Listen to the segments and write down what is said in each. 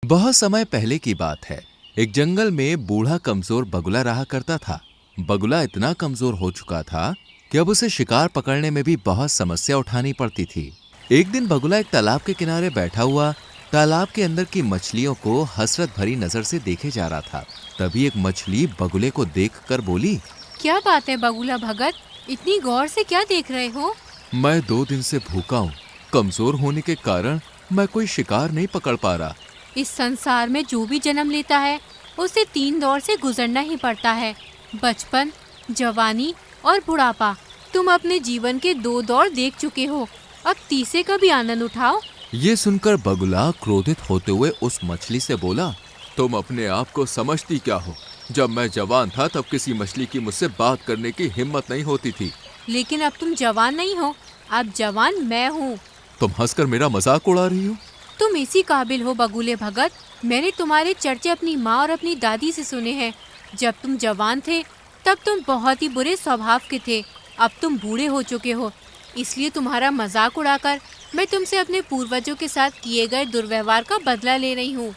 बहुत समय पहले की बात है। एक जंगल में बूढ़ा कमजोर बगुला रहा करता था। बगुला इतना कमजोर हो चुका था कि अब उसे शिकार पकड़ने में भी बहुत समस्या उठानी पड़ती थी। एक दिन बगुला एक तालाब के किनारे बैठा हुआ तालाब के अंदर की मछलियों को हसरत भरी नजर से देखे जा रहा था। तभी एक मछली बगुले को देखकर बोली, क्या बात है बगुला भगत, इतनी गौर से क्या देख रहे हो? मैं 2 दिन से भूखा हूँ। कमजोर होने के कारण मैं कोई शिकार नहीं पकड़ पा रहा। इस संसार में जो भी जन्म लेता है उसे 3 दौर से गुजरना ही पड़ता है, बचपन, जवानी और बुढ़ापा। तुम अपने जीवन के 2 दौर देख चुके हो, अब तीसरे का भी आनंद उठाओ। ये सुनकर बगुला क्रोधित होते हुए उस मछली से बोला, तुम अपने आप को समझती क्या हो? जब मैं जवान था तब किसी मछली की मुझसे बात करने की हिम्मत नहीं होती थी। लेकिन अब तुम जवान नहीं हो, अब जवान मैं हूँ। तुम हंसकर मेरा मजाक उड़ा रही हो? तुम इसी काबिल हो बगुले भगत। मैंने तुम्हारे चर्चे अपनी माँ और अपनी दादी से सुने हैं। जब तुम जवान थे तब तुम बहुत ही बुरे स्वभाव के थे। अब तुम बूढ़े हो चुके हो, इसलिए तुम्हारा मजाक उड़ाकर मैं तुमसे अपने पूर्वजों के साथ किए गए दुर्व्यवहार का बदला ले रही हूँ।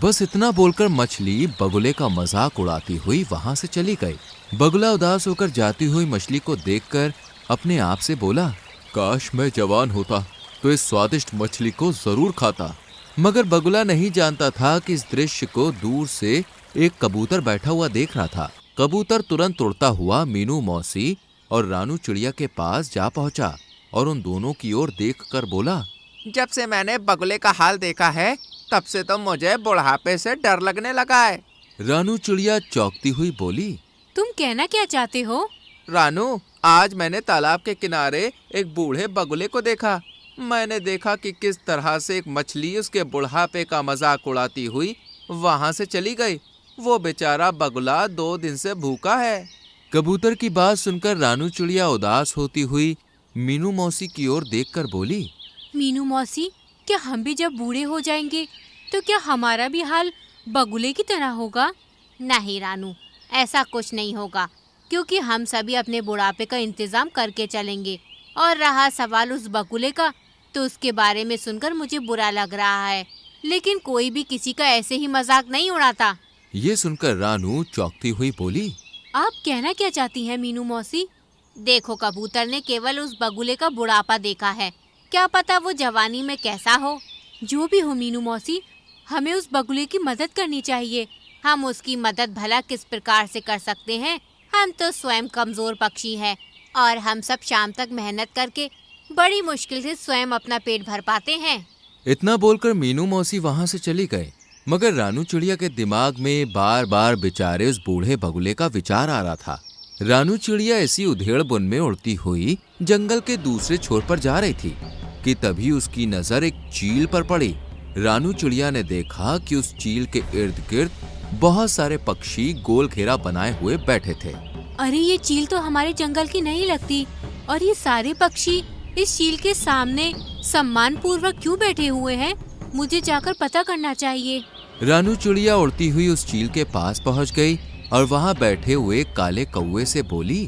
बस इतना बोलकर मछली बगुले का मजाक उड़ाती हुई वहां से चली गई। बगुला उदास होकर जाती हुई मछली को देखकर अपने आप से बोला, काश मैं जवान होता तो इस स्वादिष्ट मछली को जरूर खाता। मगर बगुला नहीं जानता था कि इस दृश्य को दूर से एक कबूतर बैठा हुआ देख रहा था। कबूतर तुरंत उड़ता हुआ मीनू मौसी और रानू चिड़िया के पास जा पहुंचा और उन दोनों की ओर देखकर बोला, जब से मैंने बगुले का हाल देखा है तब से तो मुझे बुढ़ापे से डर लगने लगा है। रानू चिड़िया चौंकती हुई बोली, तुम कहना क्या चाहते हो? रानू, आज मैंने तालाब के किनारे एक बूढ़े बगुले को देखा। मैंने देखा कि किस तरह से एक मछली उसके बुढ़ापे का मजाक उड़ाती हुई वहां से चली गई। वो बेचारा बगुला 2 दिन से भूखा है। कबूतर की बात सुनकर रानू चिड़िया उदास होती हुई मीनू मौसी की ओर देखकर बोली, मीनू मौसी, क्या हम भी जब बूढ़े हो जाएंगे तो क्या हमारा भी हाल बगुले की तरह होगा? नहीं रानू, ऐसा कुछ नहीं होगा, क्योंकि हम सभी अपने बुढ़ापे का इंतजाम करके चलेंगे। और रहा सवाल उस बगुले का, तो उसके बारे में सुनकर मुझे बुरा लग रहा है, लेकिन कोई भी किसी का ऐसे ही मजाक नहीं उड़ाता। ये सुनकर रानू चौंकती हुई बोली, आप कहना क्या चाहती हैं मीनू मौसी? देखो, कबूतर ने केवल उस बगुले का बुढ़ापा देखा है, क्या पता वो जवानी में कैसा हो। जो भी हो मीनू मौसी, हमें उस बगुले की मदद करनी चाहिए। हम उसकी मदद भला किस प्रकार से कर सकते हैं? हम तो स्वयं कमजोर पक्षी हैं और हम सब शाम तक मेहनत करके बड़ी मुश्किल से स्वयं अपना पेट भर पाते हैं। इतना बोलकर मीनू मौसी वहां से चली गए। मगर रानू चिड़िया के दिमाग में बार बार बेचारे उस बूढ़े बगुले का विचार आ रहा था। रानू चिड़िया इसी उधेड़ बुन में उड़ती हुई जंगल के दूसरे छोर पर जा रही थी कि तभी उसकी नजर एक चील पर पड़ी। रानू चिड़िया ने देखा कि उस चील के इर्द गिर्द बहुत सारे पक्षी गोल घेरा बनाए हुए बैठे थे। अरे, ये चील तो हमारे जंगल की नहीं लगती। और ये सारे पक्षी इस चील के सामने सम्मान पूर्वक क्यों बैठे हुए हैं? मुझे जाकर पता करना चाहिए। रानू चिड़िया उड़ती हुई उस चील के पास पहुंच गई और वहां बैठे हुए काले कौवे से बोली,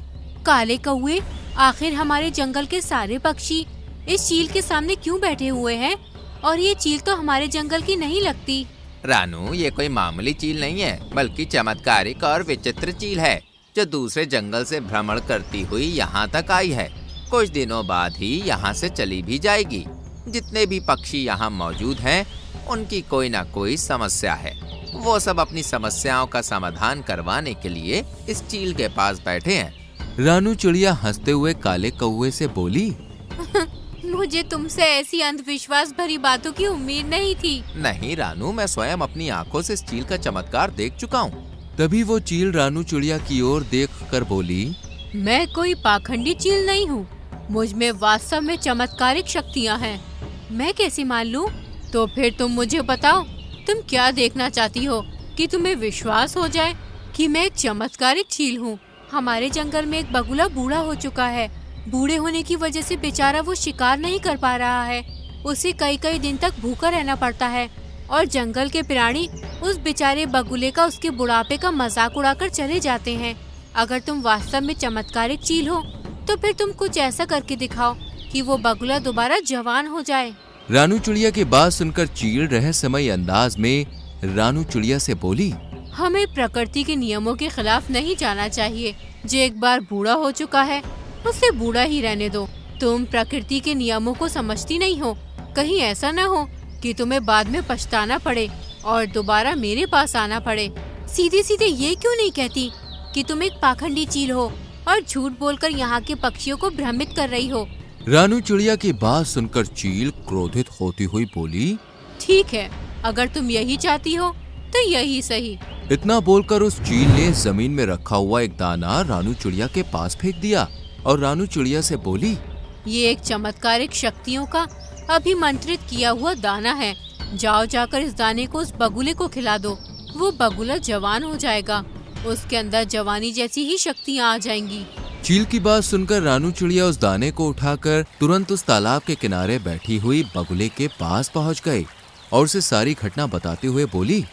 काले कौवे, आखिर हमारे जंगल के सारे पक्षी इस चील के सामने क्यों बैठे हुए हैं? और ये चील तो हमारे जंगल की नहीं लगती। रानू, ये कोई मामूली चील नहीं है, बल्कि चमत्कारिक और विचित्र चील है, जो दूसरे जंगल से भ्रमण करती हुई यहाँ तक आई है। कुछ दिनों बाद ही यहाँ से चली भी जाएगी। जितने भी पक्षी यहाँ मौजूद हैं, उनकी कोई ना कोई समस्या है। वो सब अपनी समस्याओं का समाधान करवाने के लिए इस चील के पास बैठे हैं। रानू चिड़िया हंसते हुए काले कौवे से बोली, मुझे तुमसे ऐसी अंधविश्वास भरी बातों की उम्मीद नहीं थी। नहीं रानू, मैं स्वयं अपनी आंखों से इस चील का चमत्कार देख चुका हूँ। तभी वो चील रानू चिड़िया की ओर देखकर बोली, मैं कोई पाखंडी चील नहीं हूँ। मुझ में वास्तव में चमत्कारिक शक्तियाँ हैं। मैं कैसे मान लूँ? तो फिर तुम मुझे बताओ, तुम क्या देखना चाहती हो कि तुम्हें विश्वास हो जाए कि मैं एक चमत्कारिक चील हूँ? हमारे जंगल में एक बगुला बूढ़ा हो चुका है। बूढ़े होने की वजह से बेचारा वो शिकार नहीं कर पा रहा है। उसे कई कई दिन तक भूखा रहना पड़ता है और जंगल के प्राणी उस बेचारे बगुले का उसके बुढ़ापे का मजाक उड़ाकर चले जाते हैं। अगर तुम वास्तव में चमत्कारिक चील हो तो फिर तुम कुछ ऐसा करके दिखाओ कि वो बगुला दोबारा जवान हो जाए। रानू चिड़िया की बात सुनकर चील रहस्यमयी अंदाज में रानू चिड़िया से बोली, हमें प्रकृति के नियमों के खिलाफ नहीं जाना चाहिए। जो एक बार बूढ़ा हो चुका है उसे बूढ़ा ही रहने दो। तुम प्रकृति के नियमों को समझती नहीं हो। कहीं ऐसा न हो कि तुम्हें बाद में पछताना पड़े और दोबारा मेरे पास आना पड़े। सीधे सीधे ये क्यों नहीं कहती कि तुम एक पाखंडी चील हो और झूठ बोलकर यहाँ के पक्षियों को भ्रमित कर रही हो। रानू चिड़िया की बात सुनकर चील क्रोधित होती हुई बोली, ठीक है, अगर तुम यही चाहती हो तो यही सही। इतना बोलकर उस चील ने जमीन में रखा हुआ एक दाना रानू चिड़िया के पास फेंक दिया और रानू चिड़िया से बोली, ये एक चमत्कारिक शक्तियों का अभिमंत्रित किया हुआ दाना है। जाओ जाकर इस दाने को उस बगुले को खिला दो। वो बगुला जवान हो जाएगा, उसके अंदर जवानी जैसी ही शक्तियाँ आ जाएंगी। चील की बात सुनकर रानू चिड़िया उस दाने को उठाकर तुरंत उस तालाब के किनारे बैठी हुई बगुले के पास पहुंच गई और उसे सारी घटना बताते हुए बोली,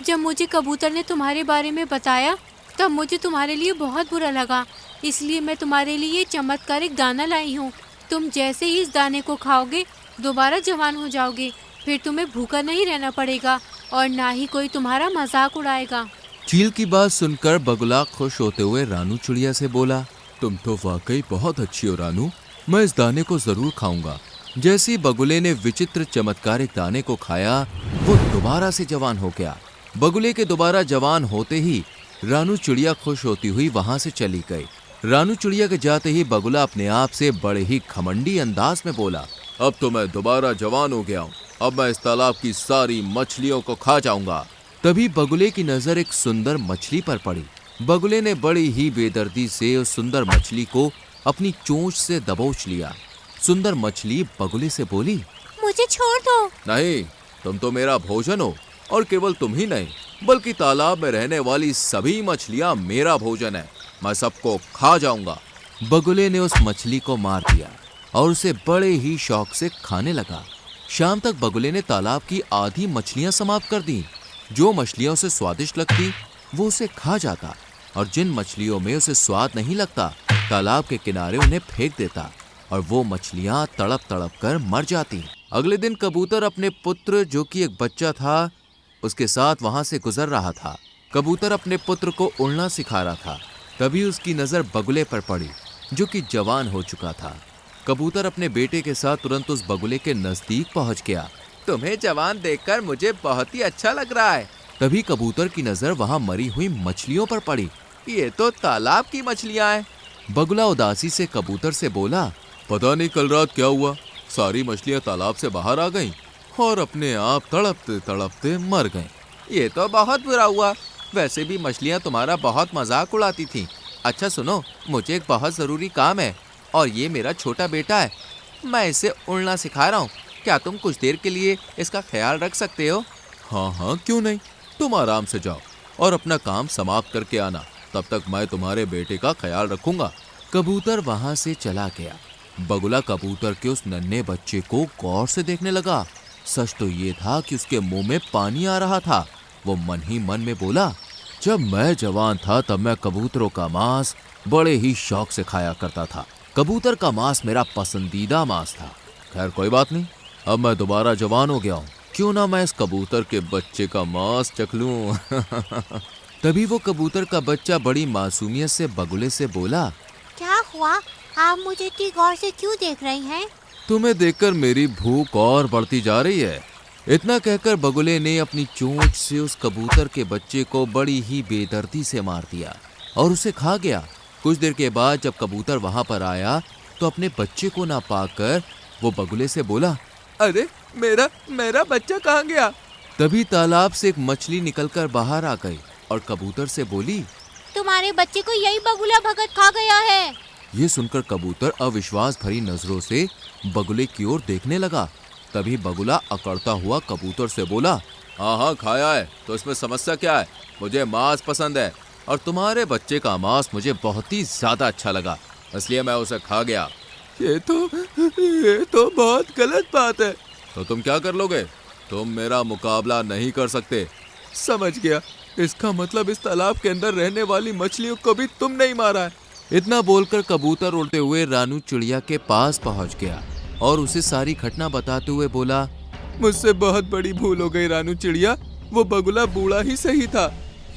जब मुझे कबूतर ने तुम्हारे बारे में बताया तब मुझे तुम्हारे लिए बहुत बुरा लगा, इसलिए मैं तुम्हारे लिए चमत्कारिक दाना लाई हूँ। तुम जैसे ही इस दाने को खाओगे दोबारा जवान हो जाओगे। फिर तुम्हें भूखा नहीं रहना पड़ेगा और ना ही कोई तुम्हारा मजाक उड़ाएगा। चील की बात सुनकर बगुला खुश होते हुए रानू चिड़िया से बोला, तुम तो वाकई बहुत अच्छी हो रानू, मैं इस दाने को जरूर खाऊंगा। जैसे ही बगुले ने विचित्र चमत्कारिक दाने को खाया वो दोबारा से जवान हो गया। बगुले के दोबारा जवान होते ही रानू चिड़िया खुश होती हुई वहां से चली गई। रानू चिड़िया के जाते ही बगुला अपने आप से बड़े ही घमंडी अंदाज में बोला, अब तो मैं दोबारा जवान हो गया हूँ, अब मैं इस तालाब की सारी मछलियों को खा जाऊंगा। तभी बगुले की नजर एक सुंदर मछली पर पड़ी। बगुले ने बड़ी ही बेदर्दी से उस सुंदर मछली को अपनी चोंच से दबोच लिया। सुंदर मछली बगुले से बोली, मुझे छोड़ दो। नहीं, तुम तो मेरा भोजन हो और केवल तुम ही नहीं बल्कि तालाब में रहने वाली सभी मछलियां मेरा भोजन है, मैं सबको खा जाऊंगा। बगुले ने उस मछली को मार दिया और उसे बड़े ही शौक से खाने लगा। शाम तक बगुले ने तालाब की आधी मछलियां समाप्त कर दी। जो मछलियां उसे स्वादिष्ट लगती वो उसे खा जाता और जिन मछलियों में उसे स्वाद नहीं लगता तालाब के किनारे उन्हें फेंक देता और वो मछलियां तड़प तड़प कर मर जाती। अगले दिन कबूतर अपने पुत्र जो कि एक बच्चा था उसके साथ वहां से गुजर रहा था। कबूतर अपने पुत्र को उड़ना सिखा रहा था। तभी उसकी नजर बगुले पर पड़ी जो कि जवान हो चुका था। कबूतर अपने बेटे के साथ तुरंत उस बगुले के नजदीक पहुंच गया। तुम्हें जवान देखकर मुझे बहुत ही अच्छा लग रहा है। तभी कबूतर की नजर वहां मरी हुई मछलियों पर पड़ी। ये तो तालाब की मछलियां हैं। बगुला उदासी से कबूतर से बोला, पता नहीं कल रात क्या हुआ, सारी मछलियां तालाब से बाहर आ गईं और अपने आप तड़पते तड़पते मर गईं। ये तो बहुत बुरा हुआ। वैसे भी मछलियां तुम्हारा बहुत मजाक उड़ाती थीं। अच्छा सुनो, मुझे एक बहुत ज़रूरी काम है और ये मेरा छोटा बेटा है, मैं इसे उड़ना सिखा रहा हूँ। क्या तुम कुछ देर के लिए इसका ख्याल रख सकते हो? हाँ हाँ, क्यों नहीं, तुम आराम से जाओ और अपना काम समाप्त करके आना, तब तक मैं तुम्हारे बेटे का ख्याल रखूंगा। कबूतर वहां से चला गया। बगुला कबूतर के उस नन्हे बच्चे को गौर से देखने लगा। सच तो ये था कि उसके मुंह में पानी आ रहा था। वो मन ही मन में बोला, जब मैं जवान था तब मैं कबूतरों का मांस बड़े ही शौक से खाया करता था। कबूतर का मांस मेरा पसंदीदा मांस था। खैर कोई बात नहीं, अब मैं दोबारा जवान हो गया हूँ, क्यों ना मैं इस कबूतर के बच्चे का मांस चख लूं। तभी वो कबूतर का बच्चा बड़ी मासूमियत से बगुले से बोला, क्या हुआ, आप मुझे इतनी गौर से क्यों देख रही हैं? तुम्हें देखकर मेरी भूख और बढ़ती जा रही है। इतना कहकर बगुले ने अपनी चोंच से उस कबूतर के बच्चे को बड़ी ही बेदर्दी से मार दिया और उसे खा गया। कुछ देर के बाद जब कबूतर वहां पर आया तो अपने बच्चे को ना पाकर वो बगुले से बोला, अरे मेरा बच्चा कहाँ गया? तभी तालाब से एक मछली निकलकर बाहर आ गई और कबूतर से बोली, तुम्हारे बच्चे को यही बगुला भगत खा गया है। ये सुनकर कबूतर अविश्वास भरी नजरों से बगुले की ओर देखने लगा। तभी बगुला अकड़ता हुआ कबूतर से बोला, हाँ खाया है, तो इसमें समस्या क्या है? मुझे मांस पसंद है और तुम्हारे बच्चे का मांस मुझे बहुत ही ज्यादा अच्छा लगा, इसलिए मैं उसे खा गया। ये तो बहुत गलत बात है। तो तुम क्या कर लोगे? तुम मेरा मुकाबला नहीं कर सकते। समझ गया, इसका मतलब इस तालाब के अंदर रहने वाली मछलियों को भी तुम नहीं मारा है। इतना बोलकर कबूतर उड़ते हुए रानू चिड़िया के पास पहुंच गया और उसे सारी घटना बताते हुए बोला, मुझसे बहुत बड़ी भूल हो गई रानू चिड़िया, वो बगुला बूढ़ा ही सही था।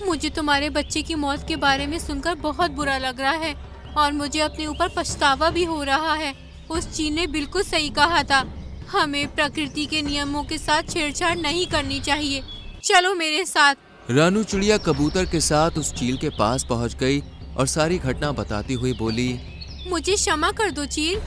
मुझे तुम्हारे बच्चे की मौत के बारे में सुनकर बहुत बुरा लग रहा है और मुझे अपने ऊपर पछतावा भी हो रहा है। उस चील ने बिल्कुल सही कहा था, हमें प्रकृति के नियमों के साथ छेड़छाड़ नहीं करनी चाहिए। चलो मेरे साथ। रानू चिड़िया कबूतर के साथ उस चील के पास पहुंच गई और सारी घटना बताती हुई बोली, मुझे क्षमा कर दो चील,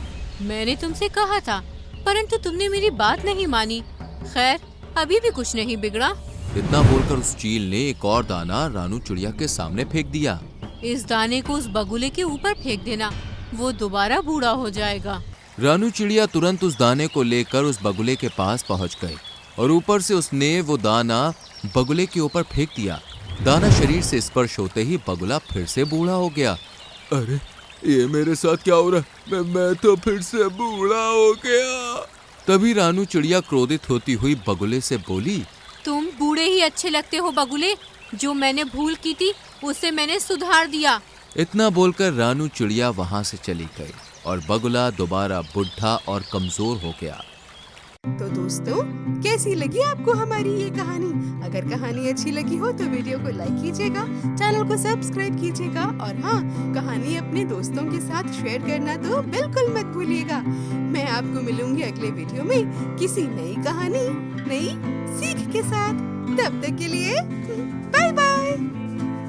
मैंने तुमसे कहा था परंतु तुमने मेरी बात नहीं मानी। खैर अभी भी कुछ नहीं बिगड़ा। इतना बोलकर उस चील ने एक और दाना रानू चिड़िया के सामने फेंक दिया। इस दाने को उस बगुले के ऊपर फेंक देना, वो दोबारा बूढ़ा हो जाएगा। रानू चिड़िया तुरंत उस दाने को लेकर उस बगुले के पास पहुंच गई और ऊपर से उसने वो दाना बगुले के ऊपर फेंक दिया। दाना शरीर से स्पर्श होते ही बगुला फिर से बूढ़ा हो गया। अरे ये मेरे साथ क्या हो रहा है? मैं तो फिर से बूढ़ा हो गया। तभी रानू चिड़िया क्रोधित होती हुई बगुले से बोली, तुम बूढ़े ही अच्छे लगते हो बगुले, जो मैंने भूल की थी उसे मैंने सुधार दिया। इतना बोलकर रानू चिड़िया वहां से चली गई और बगुला दोबारा बुढ़ा और कमजोर हो गया। तो दोस्तों, कैसी लगी आपको हमारी ये कहानी? अगर कहानी अच्छी लगी हो तो वीडियो को लाइक कीजिएगा, चैनल को सब्सक्राइब कीजिएगा और हाँ, कहानी अपने दोस्तों के साथ शेयर करना तो बिल्कुल मत भूलिएगा। मैं आपको मिलूंगी अगले वीडियो में किसी नई कहानी, नई सीख के साथ। तब तक के लिए बाय बाय।